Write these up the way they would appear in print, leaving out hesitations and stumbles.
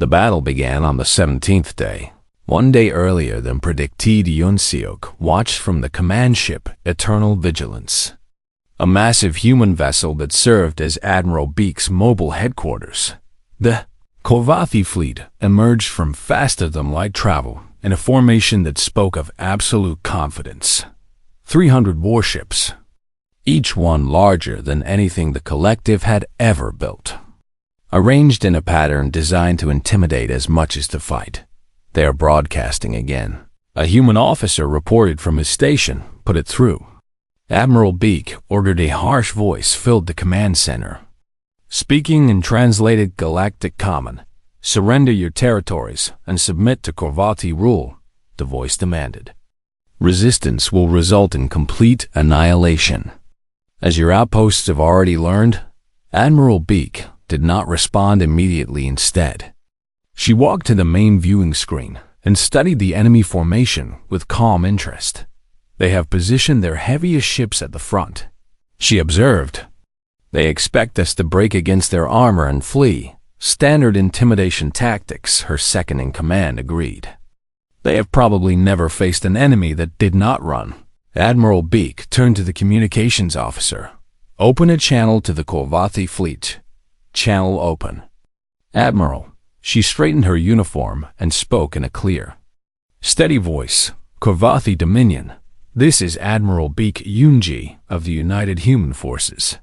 The battle began on the 17th day. One day earlier than predicted, Yoon Seok watched from the command ship Eternal Vigilance, a massive human vessel that served as Admiral Beek's mobile headquarters. The Kovathi fleet emerged from faster-than-light travel in a formation that spoke of absolute confidence. 300 warships, each one larger than anything the collective had ever built, arranged in a pattern designed to intimidate as much as to fight. They are broadcasting again. A human officer reported from his station. Put it through. Admiral Beek ordered. A harsh voice filled the command center. Speaking in translated Galactic Common, "Surrender your territories and submit to Kovathi rule," the voice demanded. "Resistance will result in complete annihilation. As your outposts have already learned." Admiral Beek did not respond immediately. Instead, she walked to the main viewing screen and studied the enemy formation with calm interest. "They have positioned their heaviest ships at the front," she observed. "They expect us to break against their armor and flee. Standard intimidation tactics," her second-in-command agreed. "They have probably never faced an enemy that did not run." Admiral Beek turned to the communications officer. "Open a channel to the Kovathi fleet." "Channel open." "Admiral." She straightened her uniform and spoke in a clear, steady voice. "Kovathi Dominion. This is Admiral Beek Yoonji of the United Human Forces,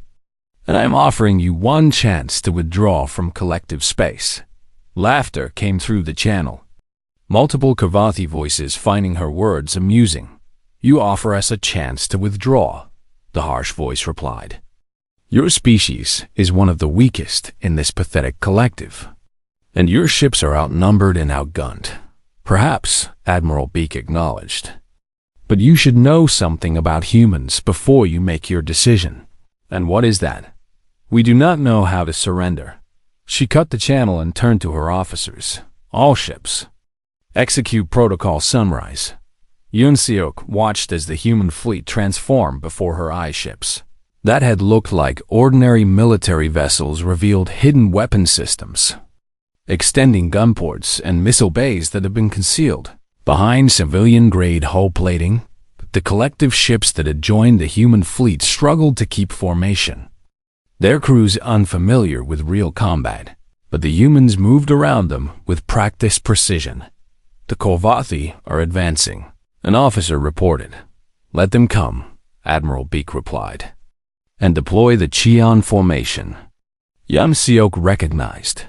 and I am offering you one chance to withdraw from collective space." Laughter came through the channel, multiple Kovathi voices finding her words amusing. "You offer us a chance to withdraw," the harsh voice replied. "Your species is one of the weakest in this pathetic collective, and your ships are outnumbered and outgunned." "Perhaps," Admiral Beek acknowledged, "but you should know something about humans before you make your decision." "And what is that?" "We do not know how to surrender." She cut the channel and turned to her officers. "All ships, execute Protocol Sunrise." Yoon Seok watched as the human fleet transformed before her eyes. Ships that had looked like ordinary military vessels revealed hidden weapon systems, extending gun ports and missile bays that had been concealed behind civilian-grade hull plating. The collective ships that had joined the human fleet struggled to keep formation, their crews unfamiliar with real combat, but the humans moved around them with practiced precision. "The Kovathi are advancing," an officer reported. "Let them come," Admiral Beek replied, "and deploy the Cheon formation." Yoon Seok recognized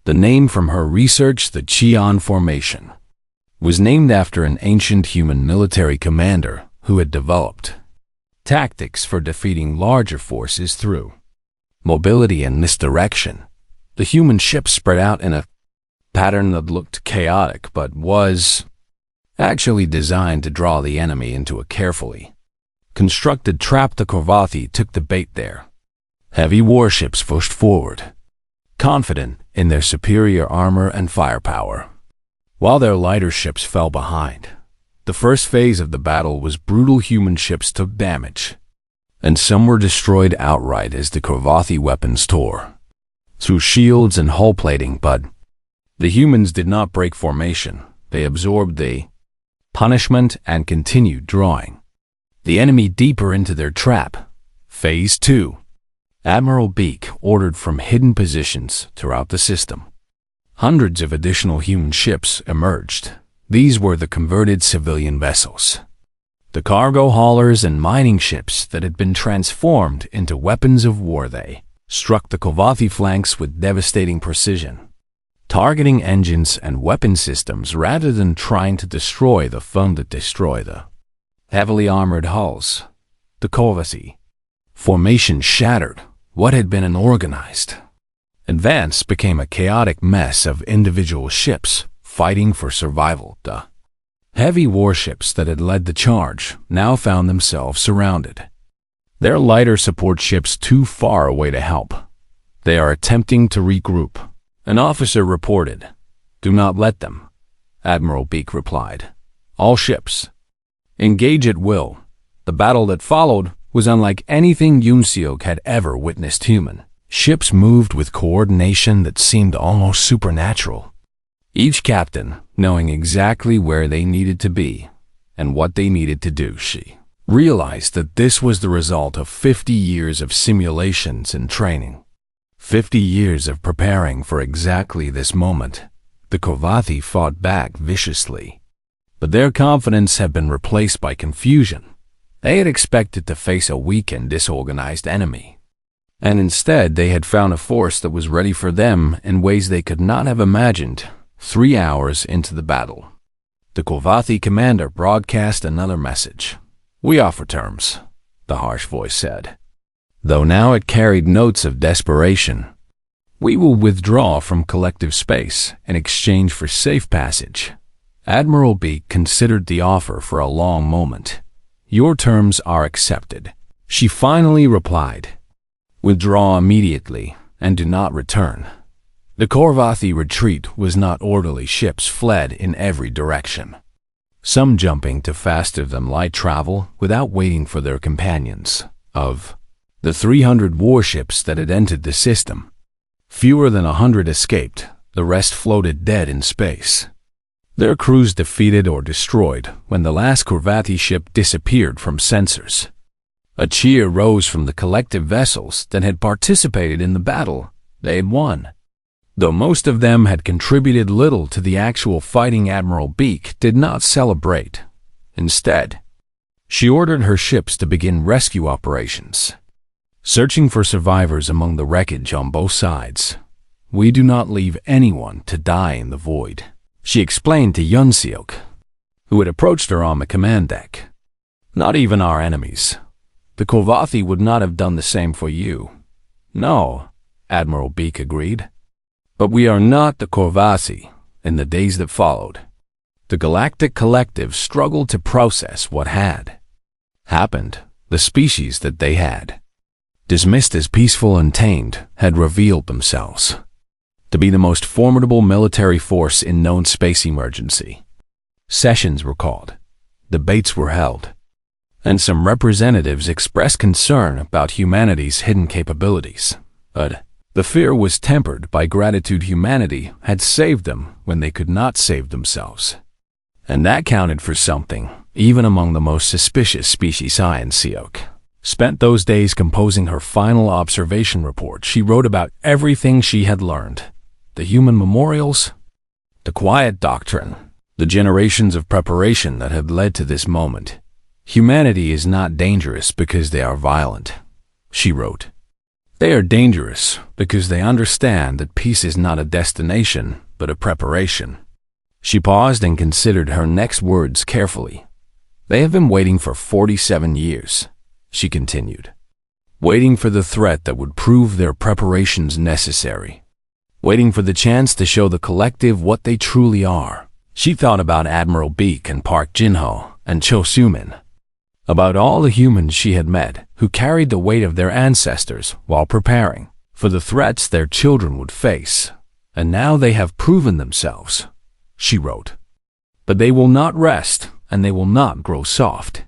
the name from her research. The Cheon formation was named after an ancient human military commander who had developed tactics for defeating larger forces through mobility and misdirection. The human ships spread out in a pattern that looked chaotic but was actually designed to draw the enemy into a carefully constructed trap. The Kovathi took the bait there. Heavy warships pushed forward, confident in their superior armor and firepower, while their lighter ships fell behind. The first phase of the battle was brutal. Human ships took damage, and some were destroyed outright as the Kovathi weapons tore through shields and hull plating. But the humans did not break formation. They absorbed the punishment and continued drawing the enemy deeper into their trap. Phase 2. Admiral Beek ordered from hidden positions throughout the system. Hundreds of additional human ships emerged. These were the converted civilian vessels, the cargo haulers and mining ships that had been transformed into weapons of war. They struck the Kovathi flanks with devastating precision, targeting engines and weapon systems rather than trying to destroy the foe that destroy the heavily armored hulls. The Kovathi formation shattered. What had been an organized advance became a chaotic mess of individual ships fighting for survival. The heavy warships that had led the charge now found themselves surrounded, their lighter support ships too far away to help. "They are attempting to regroup," an officer reported. "Do not let them," Admiral Beek replied. "All ships, engage at will." The battle that followed was unlike anything Yoon Seok had ever witnessed. Human ships moved with coordination that seemed almost supernatural. each captain knowing exactly where they needed to be and what they needed to do. She realized that this was the result of 50 years of simulations and training. 50 years of preparing for exactly this moment. The Kovathi fought back viciously, but their confidence had been replaced by confusion. They had expected to face a weak and disorganized enemy, and instead they had found a force that was ready for them in ways they could not have imagined. 3 hours into the battle, the Kovathi commander broadcast another message. "We offer terms," the harsh voice said, though now it carried notes of desperation. "We will withdraw from collective space in exchange for safe passage." Admiral Beak considered the offer for a long moment. "Your terms are accepted," she finally replied. "Withdraw immediately and do not return." The Kovathi retreat was not orderly. Ships fled in every direction, some jumping to faster than light travel without waiting for their companions. Of the 300 warships that had entered the system, fewer than 100 escaped. The rest floated dead in space, their crews defeated or destroyed when the last Kovathi ship disappeared from sensors. A cheer rose from the collective vessels that had participated in the battle. They had won. Though most of them had contributed little to the actual fighting, Admiral Beak did not celebrate. Instead, she ordered her ships to begin rescue operations, searching for survivors among the wreckage on both sides. "We do not leave anyone to die in the void," she explained to Yunseok, who had approached her on the command deck. "Not even our enemies. The Kovathi would not have done the same for you." "No," Admiral Beak agreed. "But we are not the Kovathi." In the days that followed, the Galactic Collective struggled to process what had happened. The species that they had dismissed as peaceful and tamed had revealed themselves to be the most formidable military force in known space emergency. Sessions were called, debates were held, and some representatives expressed concern about humanity's hidden capabilities. But the fear was tempered by gratitude. Humanity had saved them when they could not save themselves, and that counted for something, even among the most suspicious species. Yunseok spent those days composing her final observation report. She wrote about everything she had learned: the human memorials, the quiet doctrine, the generations of preparation that had led to this moment. "Humanity is not dangerous because they are violent," she wrote. "They are dangerous because they understand that peace is not a destination, but a preparation." She paused and considered her next words carefully. "They have been waiting for 47 years, she continued. "Waiting for the threat that would prove their preparations necessary. Waiting for the chance to show the collective what they truly are." She thought about Admiral Beak and Park Jinho and Cho Sumin, about all the humans she had met who carried the weight of their ancestors while preparing for the threats their children would face. "And now they have proven themselves," she wrote. "But they will not rest, and they will not grow soft,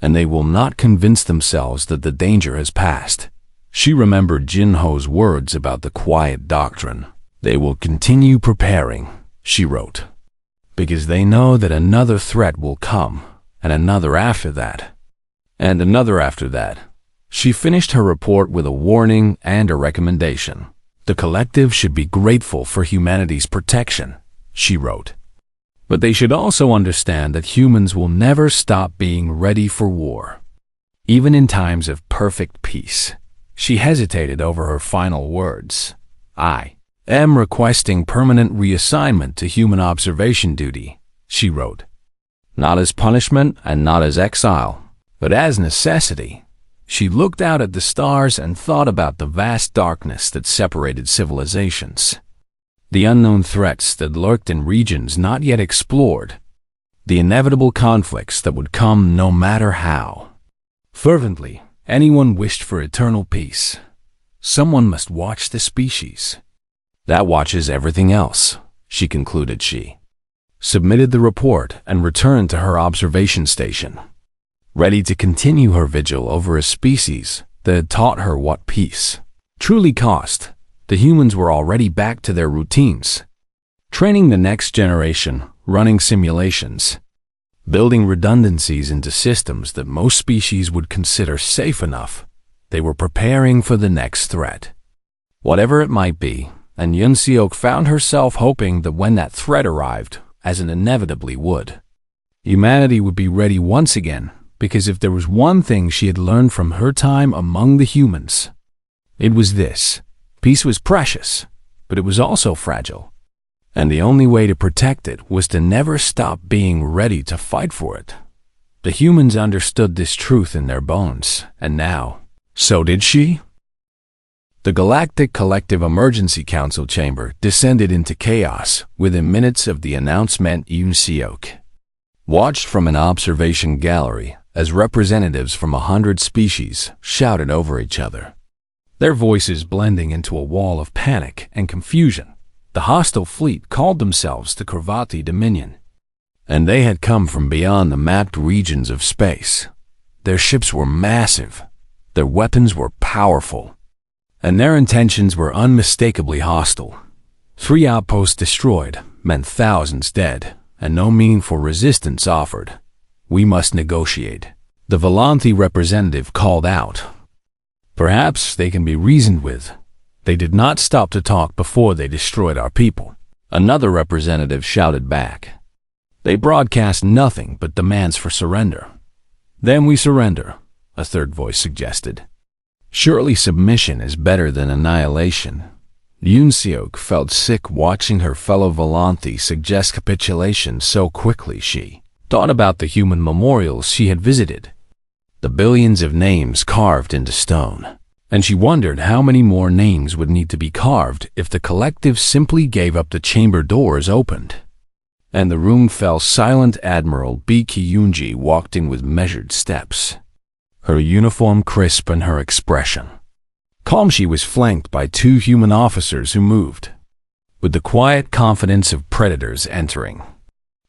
and they will not convince themselves that the danger has passed." She remembered Jinho's words about the quiet doctrine. "They will continue preparing," she wrote, "because they know that another threat will come, and another after that, and another after that." She finished her report with a warning and a recommendation. "The collective should be grateful for humanity's protection," she wrote. "But they should also understand that humans will never stop being ready for war, even in times of perfect peace." She hesitated over her final words. "I am requesting permanent reassignment to human observation duty," she wrote. "Not as punishment and not as exile, but as necessity." She looked out at the stars and thought about the vast darkness that separated civilizations, the unknown threats that lurked in regions not yet explored, the inevitable conflicts that would come no matter how fervently anyone wished for eternal peace. Someone must watch the species that watches everything else, she concluded. She submitted the report and returned to her observation station, ready to continue her vigil over a species that had taught her what peace truly cost. The humans were already back to their routines, training the next generation, running simulations, building redundancies into systems that most species would consider safe enough. They were preparing for the next threat, whatever it might be, and Yun Seok found herself hoping that when that threat arrived, as it inevitably would, humanity would be ready once again, because if there was one thing she had learned from her time among the humans, it was this: peace was precious, but it was also fragile, and the only way to protect it was to never stop being ready to fight for it. The humans understood this truth in their bones, and now, so did she. The Galactic Collective Emergency Council chamber descended into chaos within minutes of the announcement. Yun Seok watched from an observation gallery as representatives from 100 species shouted over each other, their voices blending into a wall of panic and confusion. The hostile fleet called themselves the Corvati Dominion, and they had come from beyond the mapped regions of space. Their ships were massive, their weapons were powerful, and their intentions were unmistakably hostile. 3 outposts destroyed meant thousands dead, and no meaningful resistance offered. "We must negotiate," the Volanthi representative called out. "Perhaps they can be reasoned with. They did not stop to talk before they destroyed our people," another representative shouted back. "They broadcast nothing but demands for surrender." "Then we surrender," a third voice suggested. Surely submission is better than annihilation. Yun Seok felt sick watching her fellow Volanthi suggest capitulation so quickly. She thought about the human memorials she had visited, the billions of names carved into stone, and she wondered how many more names would need to be carved if the collective simply gave up. The chamber doors opened, and the room fell silent. Admiral B. Kyunji walked in with measured steps, her uniform crisp and her expression calm. She was flanked by 2 human officers who moved with the quiet confidence of predators entering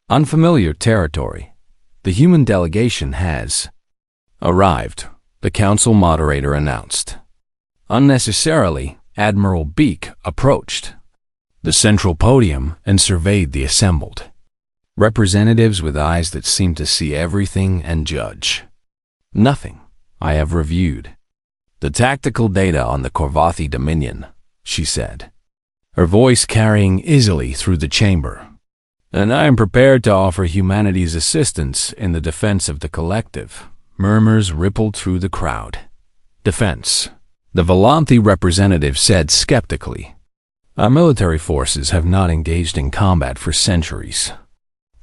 unfamiliar territory. "The human delegation has arrived," the council moderator announced. Unnecessarily, Admiral Beak approached the central podium and surveyed the assembled representatives with eyes that seemed to see everything and judge nothing. "I have reviewed the tactical data on the Corvathi Dominion," she said, her voice carrying easily through the chamber, "and I am prepared to offer humanity's assistance in the defense of the collective." Murmurs rippled through the crowd. "Defense," the Volanthi representative said skeptically. "Our military forces have not engaged in combat for centuries,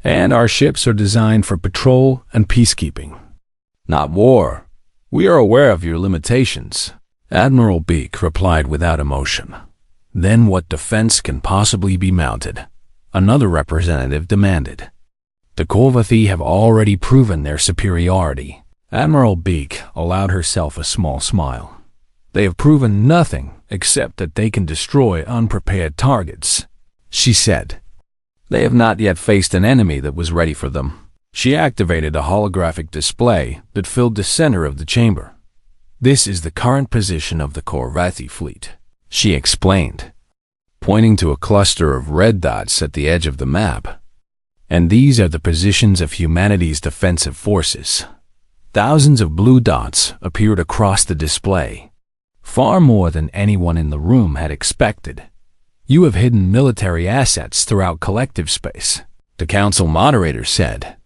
and our ships are designed for patrol and peacekeeping, not war. We are aware of your limitations," Admiral Beak replied without emotion. "Then what defense can possibly be mounted?" another representative demanded. "The Corvathi have already proven their superiority." Admiral Beak allowed herself a small smile. "They have proven nothing except that they can destroy unprepared targets," she said. "They have not yet faced an enemy that was ready for them." She activated a holographic display that filled the center of the chamber. "This is the current position of the Corvathi fleet," she explained, pointing to a cluster of red dots at the edge of the map. "And these are the positions of humanity's defensive forces." Thousands of blue dots appeared across the display, far more than anyone in the room had expected. "You have hidden military assets throughout collective space," the council moderator said,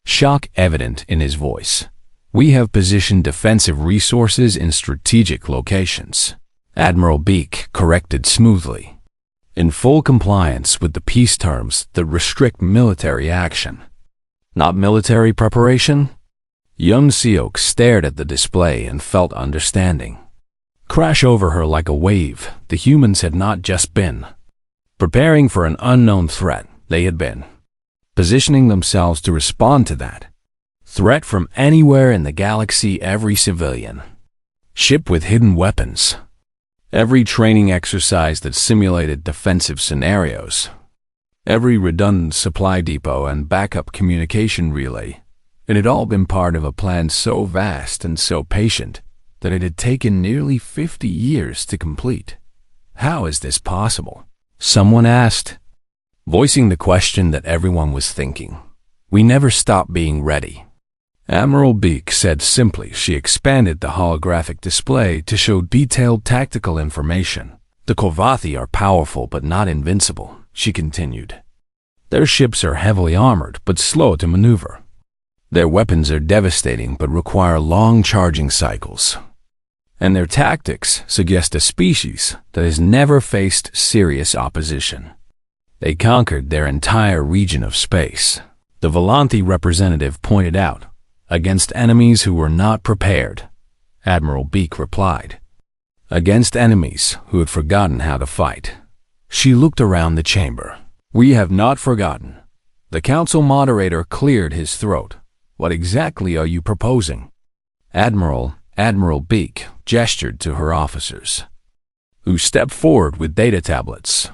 shock evident in his voice. "We have positioned defensive resources in strategic locations," Admiral Beak corrected smoothly, "in full compliance with the peace terms that restrict military action." "Not military preparation?" Yun Seok stared at the display and felt understanding crash over her like a wave. The humans had not just been preparing for an unknown threat, they had been positioning themselves to respond to that threat from anywhere in the galaxy. Every civilian ship with hidden weapons, every training exercise that simulated defensive scenarios, every redundant supply depot and backup communication relay. It had all been part of a plan so vast and so patient that it had taken nearly 50 years to complete. "How is this possible?" someone asked. voicing the question that everyone was thinking. We never stop being ready. Admiral Beak said simply. She expanded the holographic display to show detailed tactical information. The Korvathi are powerful but not invincible, she continued. Their ships are heavily armored but slow to maneuver. Their weapons are devastating but require long charging cycles. And their tactics suggest a species that has never faced serious opposition. They conquered their entire region of space, the Volanthi representative pointed out, against enemies who were not prepared. Admiral Beak replied, against enemies who had forgotten how to fight. She looked around the chamber. We have not forgotten. The council moderator cleared his throat. What exactly are you proposing? Admiral Beak gestured to her officers, who stepped forward with data tablets.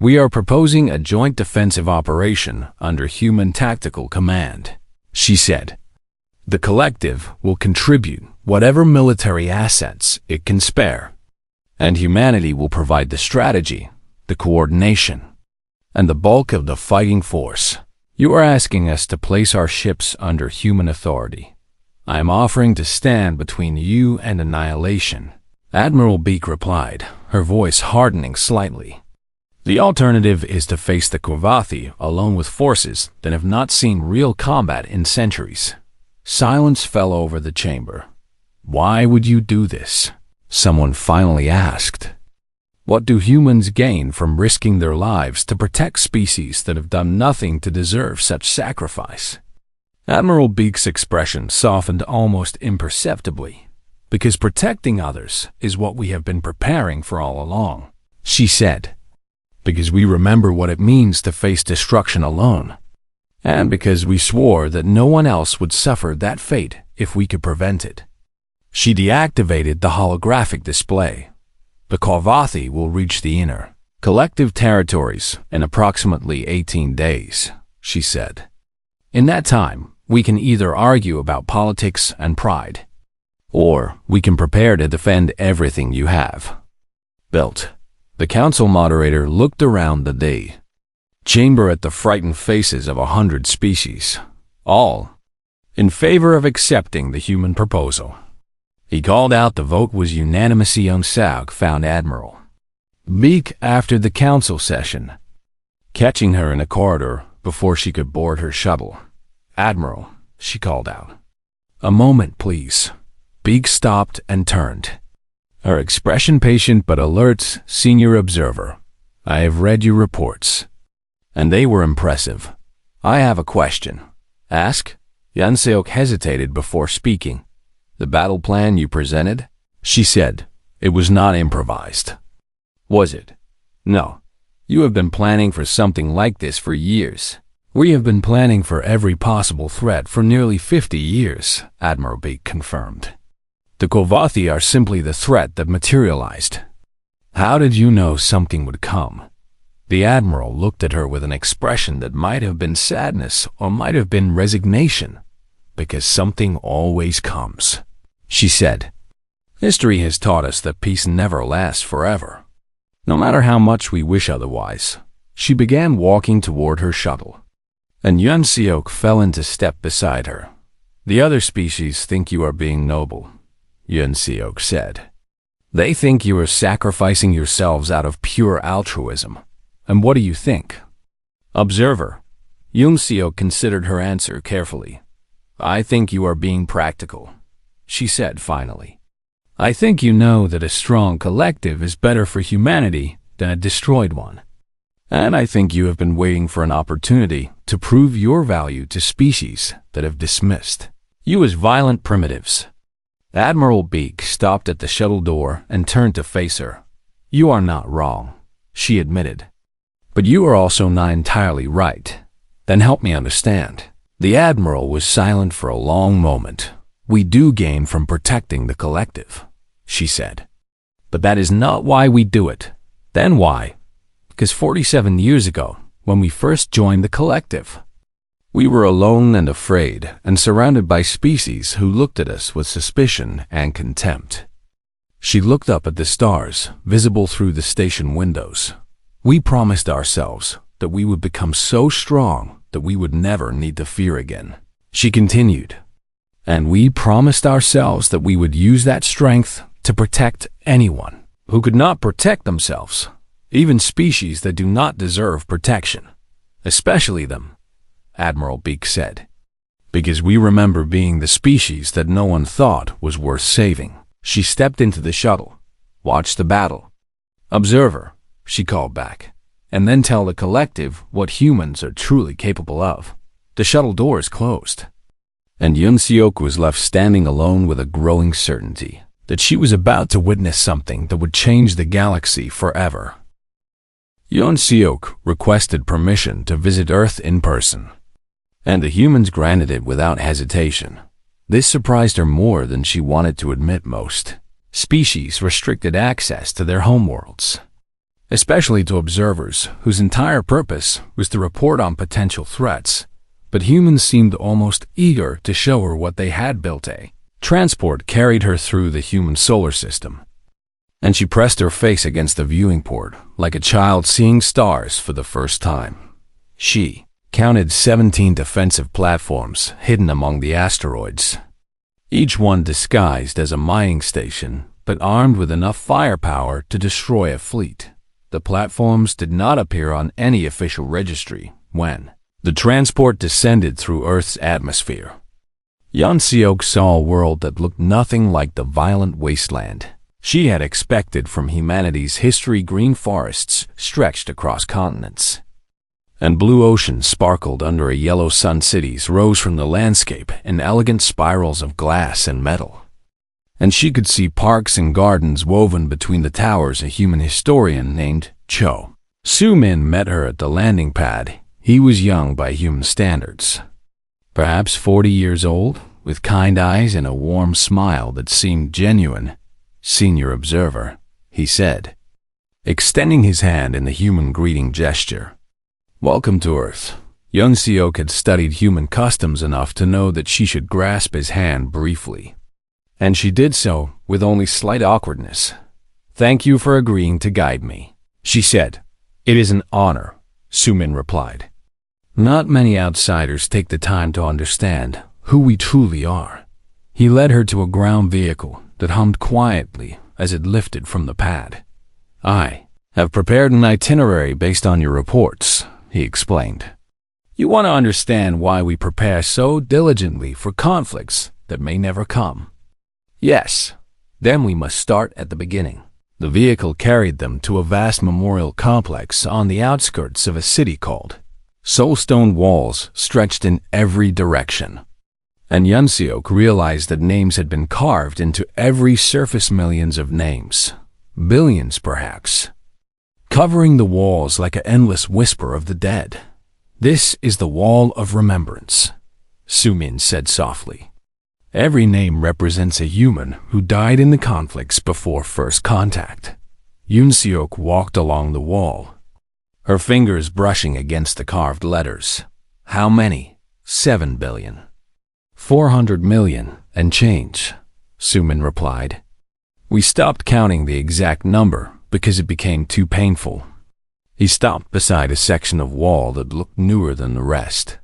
We are proposing a joint defensive operation under human tactical command, she said. The collective will contribute whatever military assets it can spare, and humanity will provide the strategy, the coordination, and the bulk of the fighting force. You are asking us to place our ships under human authority. I am offering to stand between you and annihilation. Admiral Beak replied, her voice hardening slightly. The alternative is to face the Korvathi alone with forces that have not seen real combat in centuries. Silence fell over the chamber. Why would you do this? Someone finally asked. What do humans gain from risking their lives to protect species that have done nothing to deserve such sacrifice? Admiral Beak's expression softened almost imperceptibly. Because protecting others is what we have been preparing for all along, she said. Because we remember what it means to face destruction alone. And because we swore that no one else would suffer that fate if we could prevent it. She deactivated the holographic display. The Korvathi will reach the inner collective territories in approximately 18 days, she said. In that time, we can either argue about politics and pride, or we can prepare to defend everything you have built. The council moderator looked around the chamber at the frightened faces of 100 species, all in favor of accepting the human proposal. He called out the vote was unanimously on Saug found Admiral Beak after the council session, catching her in a corridor before she could board her shuttle. Admiral, she called out. A moment, please. Beak stopped and turned. Her expression patient but alert, senior observer. I have read your reports, and they were impressive. I have a question. Ask? Yanseok hesitated before speaking. The battle plan you presented? She said. It was not improvised. Was it? No. You have been planning for something like this for years. We have been planning for every possible threat for nearly 50 years, Admiral Beak confirmed. The Korvathi are simply the threat that materialized. How did you know something would come? The Admiral looked at her with an expression that might have been sadness or might have been resignation. Because something always comes, she said. History has taught us that peace never lasts forever, no matter how much we wish otherwise. She began walking toward her shuttle, and Yanseok fell into step beside her. The other species think you are being noble, Yanseok said. They think you are sacrificing yourselves out of pure altruism. And what do you think? Observer. Yanseok considered her answer carefully. I think you are being practical, she said finally. I think you know that a strong collective is better for humanity than a destroyed one. And I think you have been waiting for an opportunity to prove your value to species that have dismissed you as violent primitives. Admiral Beak stopped at the shuttle door and turned to face her. You are not wrong, she admitted. But you are also not entirely right. Then help me understand. The Admiral was silent for a long moment. We do gain from protecting the collective, she said. But that is not why we do it. Then why? Because 47 years ago, when we first joined the collective, we were alone and afraid and surrounded by species who looked at us with suspicion and contempt. She looked up at the stars, visible through the station windows. We promised ourselves that we would become so strong that we would never need to fear again. She continued, and we promised ourselves that we would use that strength to protect anyone who could not protect themselves, even species that do not deserve protection, especially them, Admiral Beak said, because we remember being the species that no one thought was worth saving. She stepped into the shuttle, watched the battle. Observer, she called back, and then tell the collective what humans are truly capable of. The shuttle doors closed, and Yun Seok was left standing alone with a growing certainty that she was about to witness something that would change the galaxy forever. Yun Seok requested permission to visit Earth in person, and the humans granted it without hesitation. This surprised her more than she wanted to admit. Most species restricted access to their homeworlds, especially to observers whose entire purpose was to report on potential threats, but humans seemed almost eager to show her what they had built. A transport carried her through the human solar system, and she pressed her face against the viewing port like a child seeing stars for the first time. She counted 17 defensive platforms hidden among the asteroids, each one disguised as a mining station, but armed with enough firepower to destroy a fleet. The platforms did not appear on any official registry when the transport descended through Earth's atmosphere. Yun Seok saw a world that looked nothing like the violent wasteland she had expected from humanity's history. Green forests stretched across continents, and blue oceans sparkled under a yellow sun. Cities rose from the landscape in elegant spirals of glass and metal, and she could see parks and gardens woven between the towers. A human historian named Cho Su-min met her at the landing pad. He was young by human standards, perhaps 40 years old, with kind eyes and a warm smile that seemed genuine. "Senior observer," he said, extending his hand in the human greeting gesture. "Welcome to Earth." Yun Seok had studied human customs enough to know that she should grasp his hand briefly, and she did so with only slight awkwardness. "Thank you for agreeing to guide me," she said. "It is an honor," Su-min replied. "Not many outsiders take the time to understand who we truly are." He led her to a ground vehicle that hummed quietly as it lifted from the pad. "I have prepared an itinerary based on your reports," he explained. "You want to understand why we prepare so diligently for conflicts that may never come?" "Yes." "Then we must start at the beginning." The vehicle carried them to a vast memorial complex on the outskirts of a city called Soulstone. Walls stretched in every direction, and Yun Seok realized that names had been carved into every surface. Millions of names, billions perhaps, covering the walls like an endless whisper of the dead. "This is the Wall of Remembrance," Su-min said softly. "Every name represents a human who died in the conflicts before first contact." Yun Seok walked along the wall, her fingers brushing against the carved letters. "How many?" 7 billion. 400 million and change, Su-min replied. "We stopped counting the exact number because it became too painful." He stopped beside a section of wall that looked newer than the rest.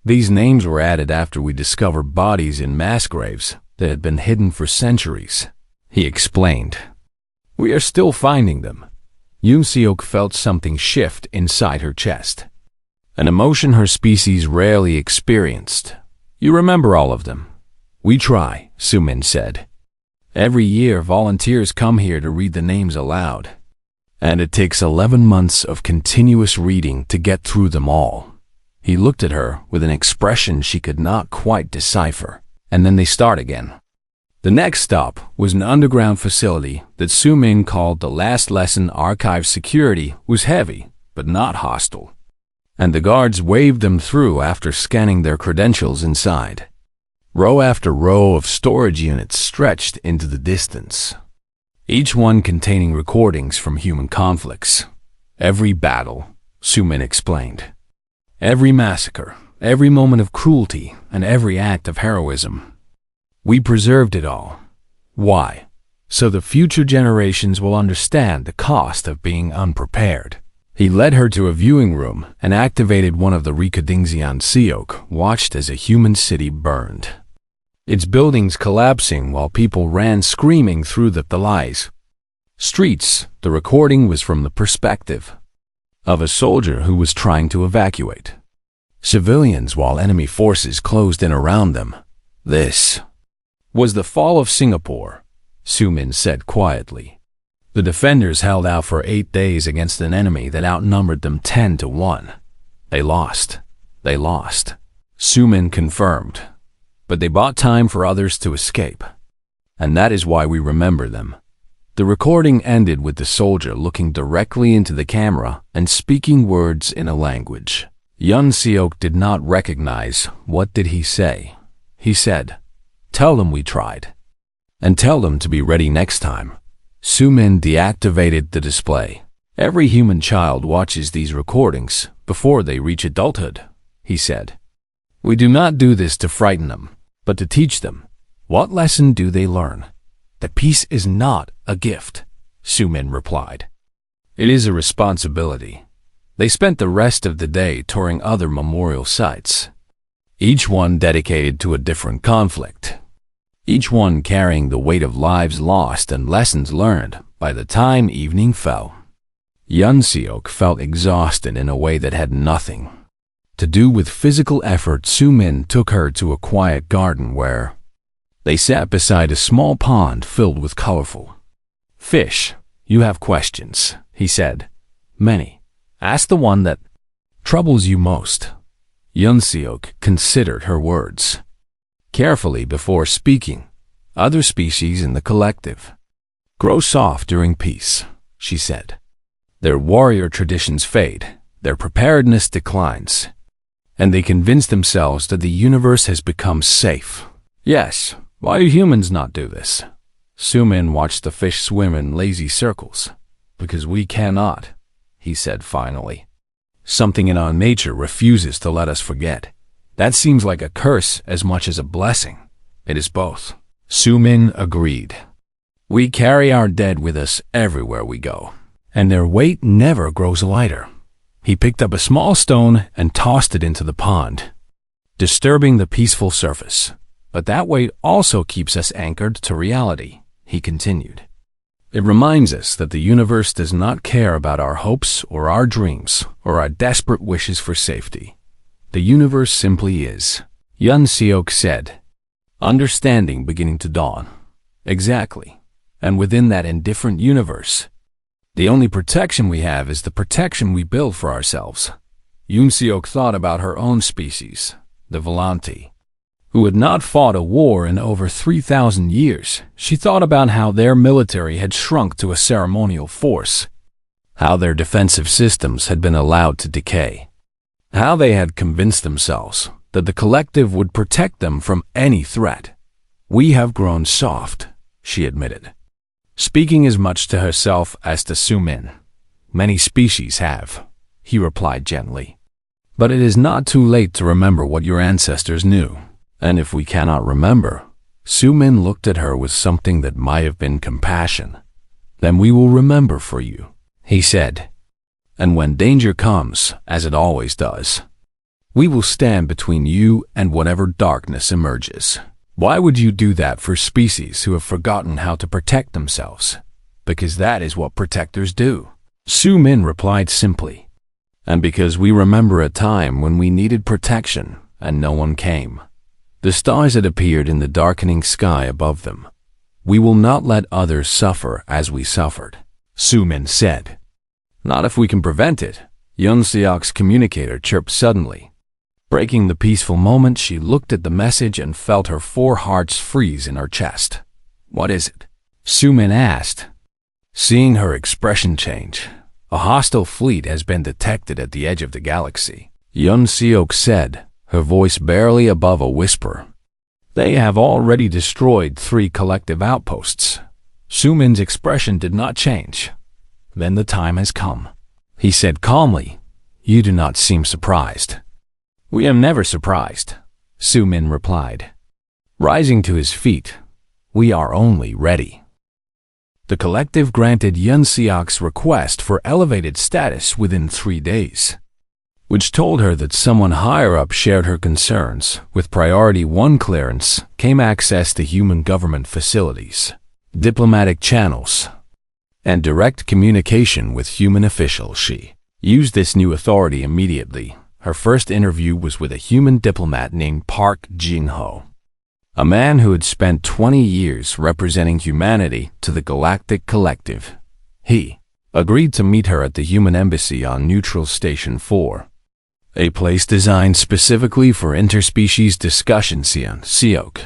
"These names were added after we discovered bodies in mass graves that had been hidden for centuries," he explained. "We are still finding them." Yun Seok felt something shift inside her chest, an emotion her species rarely experienced. "You remember all of them?" "We try," Su-min said. "Every year volunteers come here to read the names aloud, and it takes 11 months of continuous reading to get through them all." He looked at her with an expression she could not quite decipher, and then they start again. The next stop was an underground facility that Su-min called the Last Lesson. Archive security was heavy, but not hostile, and the guards waved them through after scanning their credentials inside. Row after row of storage units stretched into the distance, each one containing recordings from human conflicts. "Every battle," Su-min explained. "Every massacre, every moment of cruelty, and every act of heroism. We preserved it all. Why? So the future generations will understand the cost of being unprepared." He led her to a viewing room and activated one of the Rikadingzian Siok, watched as a human city burned. Its buildings collapsing while people ran screaming through the Thalais streets. The recording was from the perspective of a soldier who was trying to evacuate civilians while enemy forces closed in around them. This was the fall of Singapore, Sumin said quietly. The defenders held out for 8 days against an enemy that outnumbered them 10-1. They lost. They lost, Sumin confirmed. But they bought time for others to escape. And that is why we remember them. The recording ended with the soldier looking directly into the camera and speaking words in a language Yun Seok did not recognize. What did he say? He said, "Tell them we tried. And tell them to be ready next time." Sumin deactivated the display. Every human child watches these recordings before they reach adulthood, he said. We do not do this to frighten them, but to teach them. What lesson do they learn? That peace is not a gift, Sumin replied. It is a responsibility. They spent the rest of the day touring other memorial sites, each one dedicated to a different conflict, each one carrying the weight of lives lost and lessons learned. By the time evening fell, Yun Seok felt exhausted in a way that had nothing to do with physical effort. Sumin took her to a quiet garden where they sat beside a small pond filled with colorful fish. You have questions, he said. Many. Ask the one that troubles you most. Yun Seok considered her words carefully before speaking. Other species in the collective grow soft during peace, she said. Their warrior traditions fade, their preparedness declines, and they convince themselves that the universe has become safe. Yes, why do humans not do this? Sumin watched the fish swim in lazy circles. Because we cannot, he said finally. Something in our nature refuses to let us forget. That seems like a curse as much as a blessing. It is both. Sumin agreed. We carry our dead with us everywhere we go, and their weight never grows lighter. He picked up a small stone and tossed it into the pond, disturbing the peaceful surface. But that weight also keeps us anchored to reality, he continued. It reminds us that the universe does not care about our hopes or our dreams or our desperate wishes for safety. The universe simply is, Yun Seok said, understanding beginning to dawn. Exactly. And within that indifferent universe, the only protection we have is the protection we build for ourselves. Yun Seok thought about her own species, the Volanti, who had not fought a war in over 3,000 years. She thought about how their military had shrunk to a ceremonial force, how their defensive systems had been allowed to decay, how they had convinced themselves that the collective would protect them from any threat. We have grown soft, she admitted, speaking as much to herself as to Sumin. Many species have, he replied gently. But it is not too late to remember what your ancestors knew. And if we cannot remember, Sumin looked at her with something that might have been compassion, then we will remember for you, he said. And when danger comes, as it always does, we will stand between you and whatever darkness emerges. Why would you do that for species who have forgotten how to protect themselves? Because that is what protectors do, Sumin replied simply. And because we remember a time when we needed protection and no one came. The stars had appeared in the darkening sky above them. We will not let others suffer as we suffered, Sumin said. Not if we can prevent it, Yun Seok's communicator chirped suddenly. Breaking the peaceful moment, she looked at the message and felt her 4 hearts freeze in her chest. What is it? Sumin asked, seeing her expression change. A hostile fleet has been detected at the edge of the galaxy, Yun Seok said, her voice barely above a whisper. They have already destroyed 3 collective outposts. Sumin's expression did not change. Then the time has come, he said calmly. You do not seem surprised. We am never surprised, Sumin replied. Rising to his feet, we are only ready. The collective granted Yun Seok's request for elevated status within 3 days, which told her that someone higher up shared her concerns. With Priority 1 clearance came access to human government facilities, diplomatic channels, and direct communication with human officials. She used this new authority immediately. Her first interview was with a human diplomat named Park Jin-ho, a man who had spent 20 years representing humanity to the Galactic Collective. He agreed to meet her at the human embassy on Neutral Station 4, a place designed specifically for interspecies discussion. Yun Seok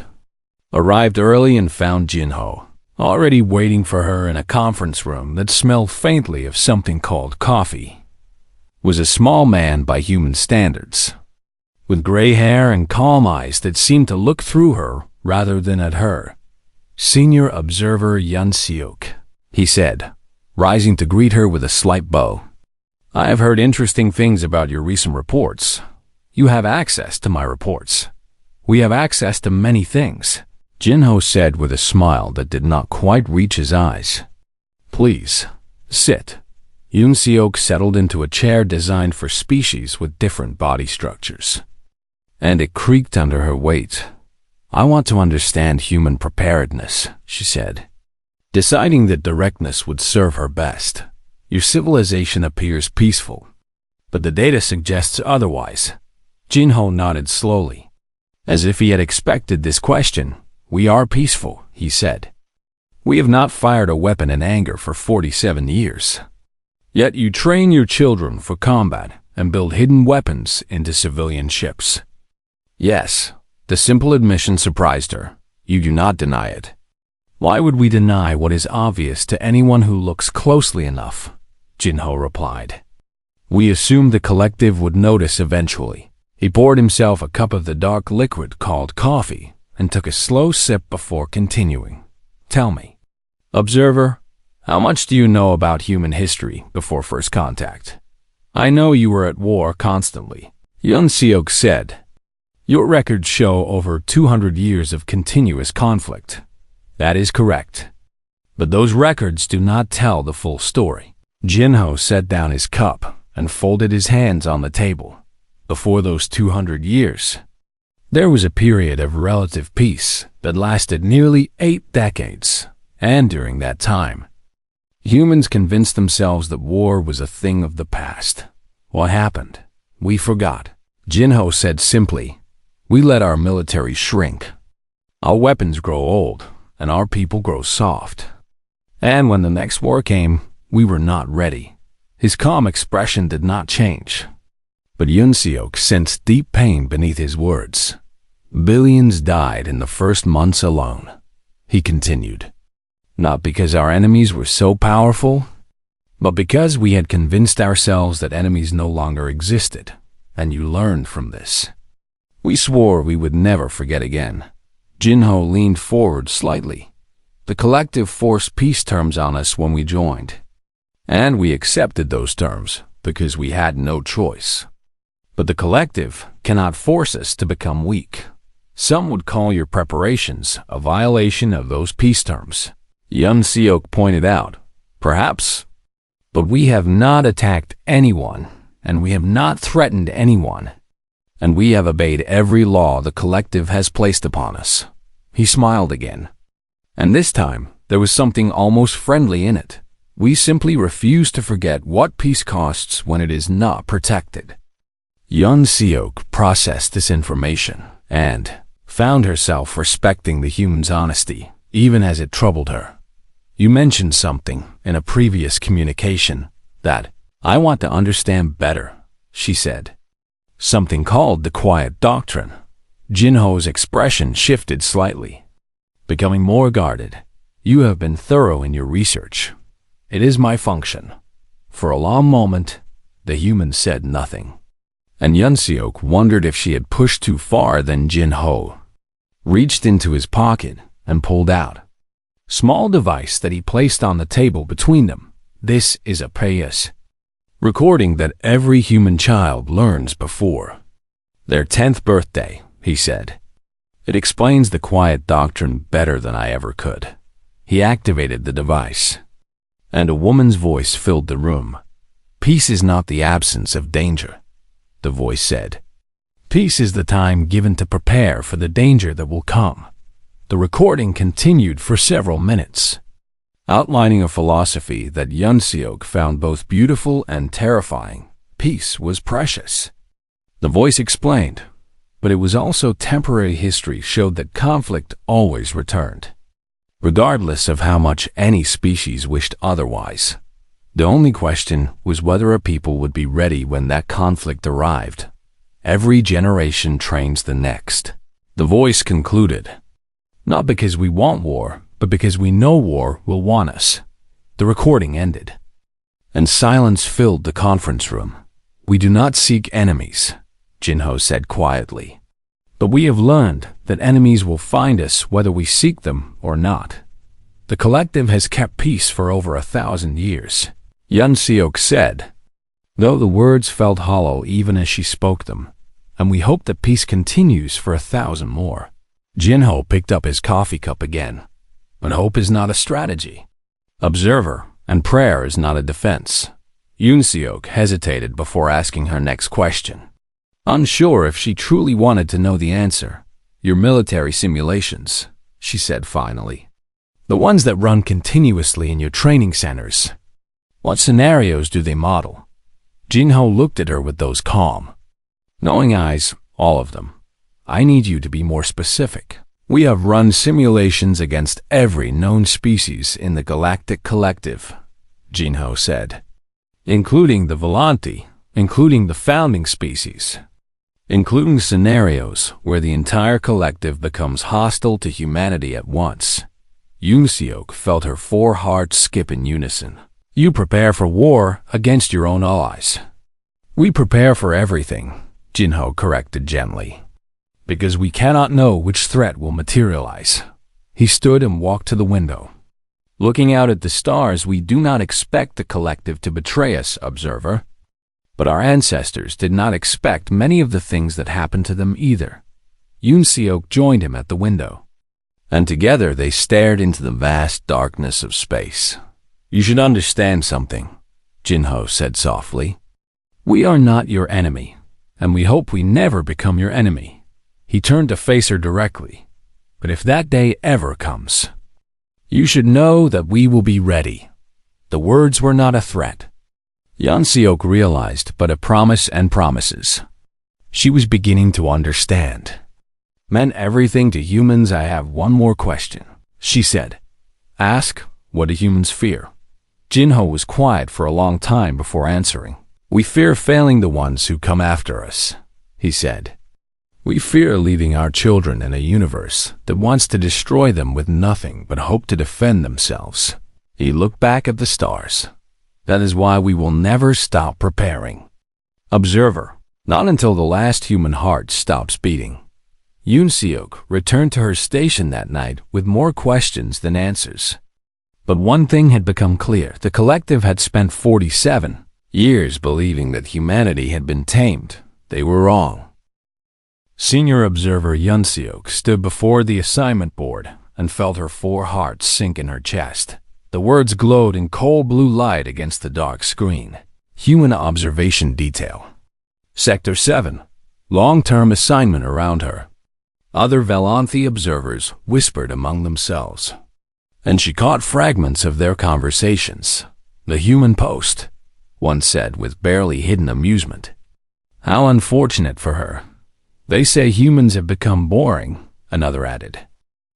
arrived early and found Jin-ho already waiting for her in a conference room that smelled faintly of something called coffee. Was a small man by human standards, with gray hair and calm eyes that seemed to look through her rather than at her. "Senior Observer Yun Seok," he said, rising to greet her with a slight bow. "I have heard interesting things about your recent reports. You have access to my reports. We have access to many things," Jin-ho said with a smile that did not quite reach his eyes. "Please, sit." Yun Seok settled into a chair designed for species with different body structures, and it creaked under her weight. "I want to understand human preparedness," she said, deciding that directness would serve her best. "Your civilization appears peaceful, but the data suggests otherwise." Jin-ho nodded slowly, as if he had expected this question. "We are peaceful," he said. "We have not fired a weapon in anger for 47 years. Yet you train your children for combat and build hidden weapons into civilian ships." Yes, the simple admission surprised her. "You do not deny it." "Why would we deny what is obvious to anyone who looks closely enough?" Jin-ho replied. "We assumed the collective would notice eventually." He poured himself a cup of the dark liquid called coffee and took a slow sip before continuing. "Tell me, Observer, how much do you know about human history before first contact?" "I know you were at war constantly," Yun Seok said. "Your records show over 200 years of continuous conflict." "That is correct. But those records do not tell the full story." Jin-ho set down his cup and folded his hands on the table. "Before those 200 years, there was a period of relative peace that lasted nearly 8 decades, and during that time, humans convinced themselves that war was a thing of the past. What happened? We forgot." Jin-ho said simply, "We let our military shrink. Our weapons grow old, and our people grow soft. And when the next war came, we were not ready." His calm expression did not change, but Yun Seok sensed deep pain beneath his words. "Billions died in the first months alone," he continued. "Not because our enemies were so powerful, but because we had convinced ourselves that enemies no longer existed, and you learned from this. We swore we would never forget again." Jin-ho leaned forward slightly. "The collective forced peace terms on us when we joined, and we accepted those terms because we had no choice. But the collective cannot force us to become weak. Some would call your preparations a violation of those peace terms," Yun Seok pointed out. "Perhaps. But we have not attacked anyone, and we have not threatened anyone. And we have obeyed every law the collective has placed upon us." He smiled again. "And this time, there was something almost friendly in it. We simply refuse to forget what peace costs when it is not protected." Yun Seok processed this information and found herself respecting the human's honesty, even as it troubled her. "You mentioned something in a previous communication that I want to understand better," she said. "Something called the Quiet Doctrine." Jin-ho's expression shifted slightly, becoming more guarded. "You have been thorough in your research. It is my function." For a long moment, the human said nothing, and Yun Seok wondered if she had pushed too far. Then Jin-ho reached into his pocket and pulled out a small device that he placed on the table between them. "This is a PAYUS recording that every human child learns before their 10th birthday," he said. "It explains the Quiet Doctrine better than I ever could." He activated the device, and a woman's voice filled the room. "Peace is not the absence of danger," the voice said. "Peace is the time given to prepare for the danger that will come." The recording continued for several minutes, outlining a philosophy that Yunseok found both beautiful and terrifying. Peace was precious. The voice explained, but it was also temporary. History showed that conflict always returned, regardless of how much any species wished otherwise. The only question was whether a people would be ready when that conflict arrived. Every generation trains the next, the voice concluded. Not because we want war, but because we know war will want us. The recording ended, and silence filled the conference room. "We do not seek enemies," Jinho said quietly. "But we have learned that enemies will find us whether we seek them or not. The collective has kept peace for over 1,000 years, Yunseok said, though the words felt hollow even as she spoke them, and we hope that peace continues for 1,000 more. Jinho picked up his coffee cup again. But hope is not a strategy, observer, and prayer is not a defense. Yunseok hesitated before asking her next question, unsure if she truly wanted to know the answer. Your military simulations, she said finally. The ones that run continuously in your training centers. What scenarios do they model? Jinho looked at her with those calm, knowing eyes, all of them. I need you to be more specific. We have run simulations against every known species in the Galactic Collective, Jinho said, including the Volanti, including the founding species, including scenarios where the entire collective becomes hostile to humanity at once. Yunseok felt her 4 hearts skip in unison. You prepare for war against your own allies. We prepare for everything, Jinho corrected gently, because we cannot know which threat will materialize. He stood and walked to the window. Looking out at the stars, we do not expect the collective to betray us, observer. But our ancestors did not expect many of the things that happened to them either. Yunseok joined him at the window, and together they stared into the vast darkness of space. You should understand something, Jinho said softly. We are not your enemy, and we hope we never become your enemy. He turned to face her directly. But if that day ever comes, you should know that we will be ready. The words were not a threat. Yunseok realized but a promise and promises. She was beginning to understand. Meant everything to humans. I have one more question, she said. Ask, what do humans fear? Jinho was quiet for a long time before answering. We fear failing the ones who come after us, he said. We fear leaving our children in a universe that wants to destroy them with nothing but hope to defend themselves. He looked back at the stars. That is why we will never stop preparing. Observer, not until the last human heart stops beating. Yunseok returned to her station that night with more questions than answers. But one thing had become clear. The collective had spent 47 years believing that humanity had been tamed. They were wrong. Senior observer Yunseok stood before the assignment board and felt her 4 hearts sink in her chest. The words glowed in cold blue light against the dark screen. Human observation detail. Sector 7. Long-term assignment around her. Other Velanthi observers whispered among themselves, and she caught fragments of their conversations. The human post, one said with barely hidden amusement. How unfortunate for her. They say humans have become boring, another added.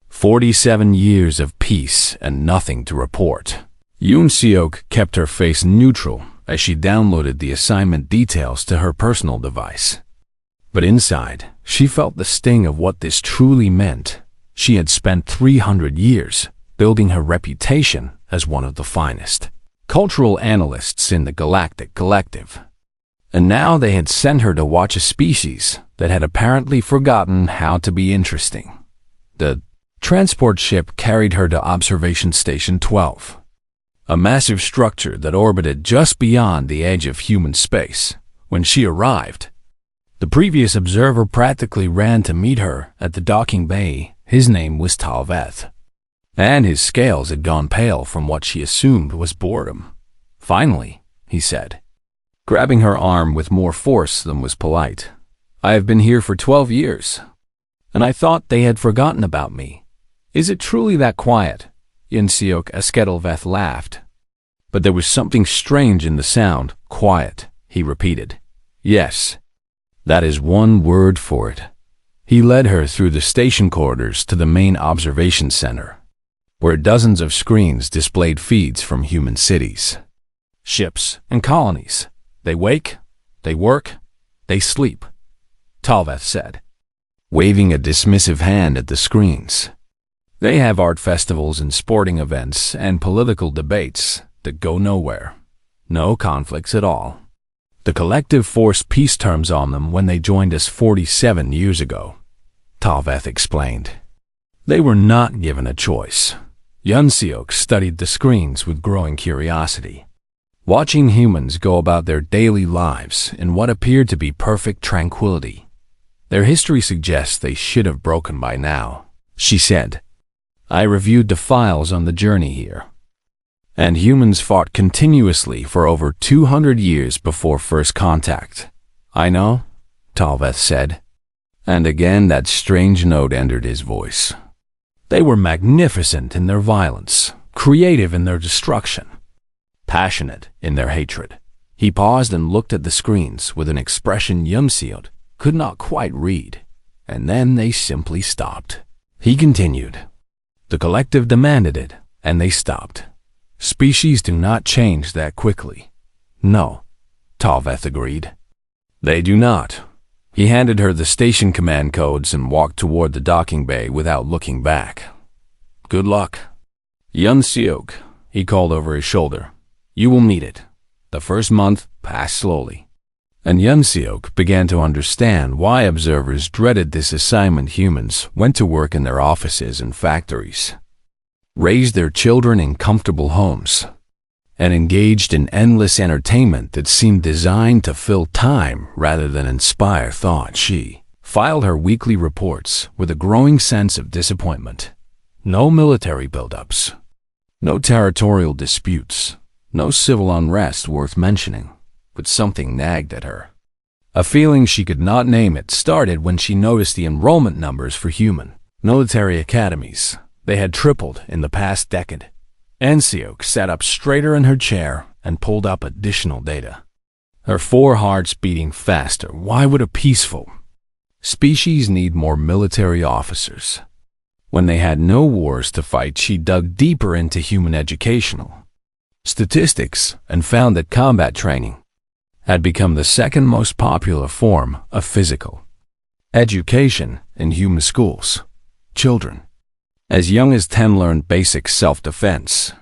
47 years of peace and nothing to report. Yunseok kept her face neutral as she downloaded the assignment details to her personal device. But inside, she felt the sting of what this truly meant. She had spent 300 years building her reputation as one of the finest cultural analysts in the Galactic Collective. And now they had sent her to watch a species that had apparently forgotten how to be interesting. The transport ship carried her to Observation Station 12, a massive structure that orbited just beyond the edge of human space. When she arrived, the previous observer practically ran to meet her at the docking bay. His name was Talveth, and his scales had gone pale from what she assumed was boredom. "Finally," he said, grabbing her arm with more force than was polite. "I have been here for 12 years, and I thought they had forgotten about me. Is it truly that quiet?" Yunseok Esketelveth laughed. But there was something strange in the sound. "Quiet," he repeated. "Yes, that is one word for it." He led her through the station corridors to the main observation center, where dozens of screens displayed feeds from human cities, ships, and colonies. "They wake, they work, they sleep," Talveth said, waving a dismissive hand at the screens. "They have art festivals and sporting events and political debates that go nowhere. No conflicts at all. The collective forced peace terms on them when they joined us 47 years ago," Talveth explained. They were not given a choice. Yunseok studied the screens with growing curiosity, watching humans go about their daily lives in what appeared to be perfect tranquility. "Their history suggests they should have broken by now," she said. "I reviewed the files on the journey here, and humans fought continuously for over 200 years before first contact." "I know," Talveth said, and again that strange note entered his voice. "They were magnificent in their violence, creative in their destruction, passionate in their hatred." He paused and looked at the screens with an expression Yunseok could not quite read, and then they simply stopped. He continued. "The collective demanded it, and they stopped. Species do not change that quickly." "No," Talveth agreed. "They do not." He handed her the station command codes and walked toward the docking bay without looking back. "Good luck." "Yunseok," he called over his shoulder. "You will need it. The first month passed slowly." And Yunseok began to understand why observers dreaded this assignment. Humans went to work in their offices and factories, raised their children in comfortable homes, and engaged in endless entertainment that seemed designed to fill time rather than inspire thought. She filed her weekly reports with a growing sense of disappointment. No military buildups, no territorial disputes, no civil unrest worth mentioning, but something nagged at her. A feeling she could not name. It started when she noticed the enrollment numbers for human military academies. They had tripled in the past decade. Yunseok sat up straighter in her chair and pulled up additional data. Her 4 hearts beating faster. Why would a peaceful species need more military officers? When they had no wars to fight, she dug deeper into human educational statistics and found that combat training had become the second most popular form of physical education in human schools. Children as young as 10 learned basic self-defense,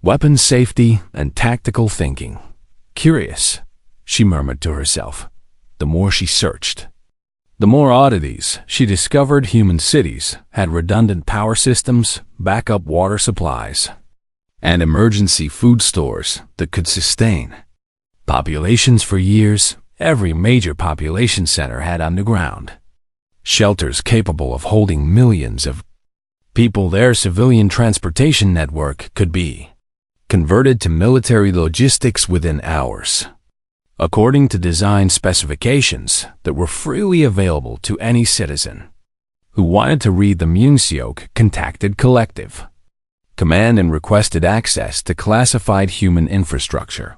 weapon safety, and tactical thinking. "Curious," she murmured to herself. The more she searched, the more oddities she discovered. Human cities had redundant power systems, backup water supplies, and emergency food stores that could sustain populations for years. Every major population center had underground shelters capable of holding millions of people. Their civilian transportation network could be converted to military logistics within hours, according to design specifications that were freely available to any citizen who wanted to read them. Yunseok contacted Collective Command and requested access to classified human infrastructure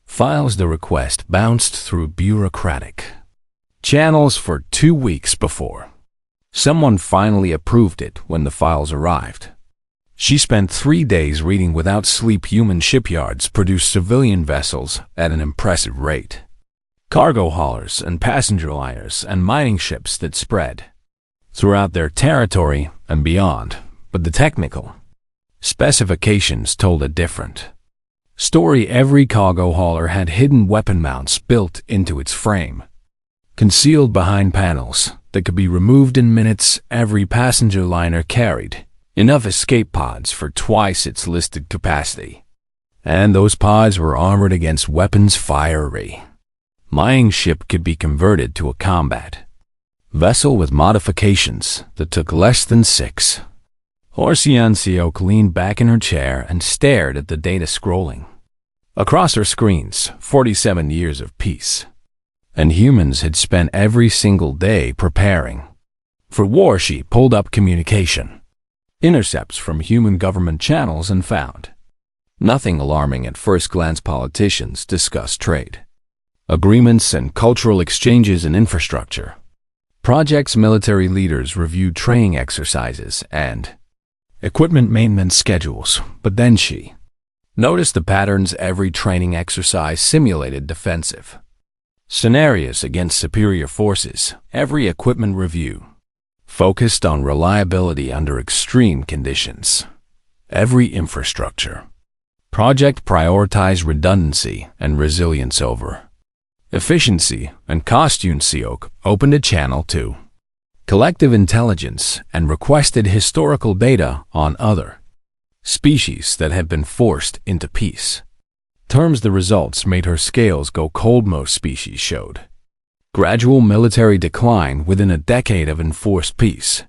files. The request bounced through bureaucratic channels for 2 weeks before someone finally approved it. When the files arrived, she spent 3 days reading without sleep. Human shipyards produced civilian vessels at an impressive rate. Cargo haulers and passenger liners and mining ships that spread throughout their territory and beyond. But the technical specifications told a different story. Every cargo hauler had hidden weapon mounts built into its frame, concealed behind panels that could be removed in minutes. Every passenger liner carried enough escape pods for twice its listed capacity, and those pods were armored against weapons. Fiery mining ship could be converted to a combat vessel with modifications that took less than 6 Horsian leaned back in her chair and stared at the data scrolling. Across her screens, 47 years of peace. And humans had spent every single day preparing. For war, she pulled up communication. Intercepts from human government channels and found nothing alarming at first glance. Politicians discussed trade, agreements and cultural exchanges and infrastructure. Projects military leaders reviewed training exercises and equipment maintenance schedules, but then she noticed the patterns. Every training exercise simulated defensive scenarios against superior forces. Every equipment review focused on reliability under extreme conditions. Every infrastructure project prioritized redundancy and resilience over efficiency, and Seok opened a channel to collective intelligence and requested historical data on other species that had been forced into peace. The results made her scales go cold. Most species showed gradual military decline within a decade of enforced peace,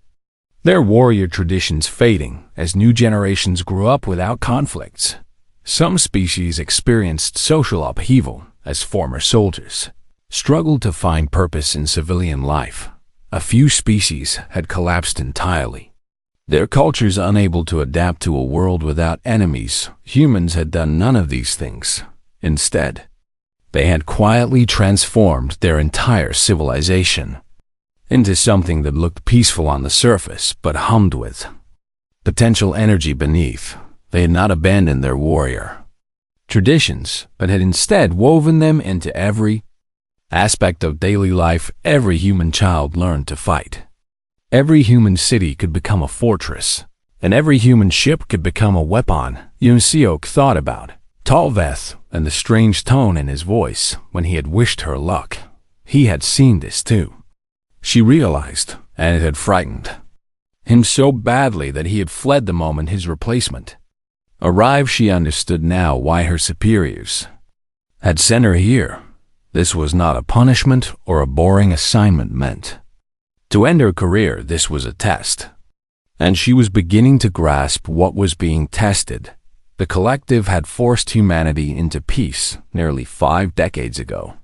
their warrior traditions fading as new generations grew up without conflicts. Some species experienced social upheaval as former soldiers struggled to find purpose in civilian life. A few species had collapsed entirely, their cultures unable to adapt to a world without enemies. Humans had done none of these things. Instead, they had quietly transformed their entire civilization into something that looked peaceful on the surface but hummed with potential energy beneath. They had not abandoned their warrior traditions, but had instead woven them into every aspect of daily life. Every human child learned to fight. Every human city could become a fortress, and every human ship could become a weapon. Seok thought about Talveth and the strange tone in his voice when he had wished her luck. He had seen this too. She realized, and it had frightened him so badly that he had fled the moment his replacement arrived. She understood now why her superiors had sent her here. This was not a punishment or a boring assignment meant to end her career. This was a test, and she was beginning to grasp what was being tested. The collective had forced humanity into peace nearly 5 decades ago,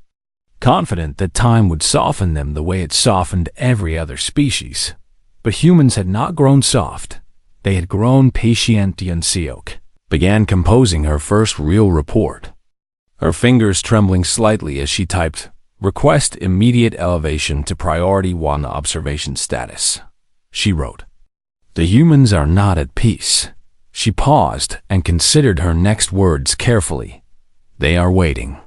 confident that time would soften them the way it softened every other species. But humans had not grown soft. They had grown patient. Seok began composing her first real report, her fingers trembling slightly as she typed, "Request immediate elevation to priority 1 observation status." She wrote, "The humans are not at peace." She paused and considered her next words carefully. "They are waiting."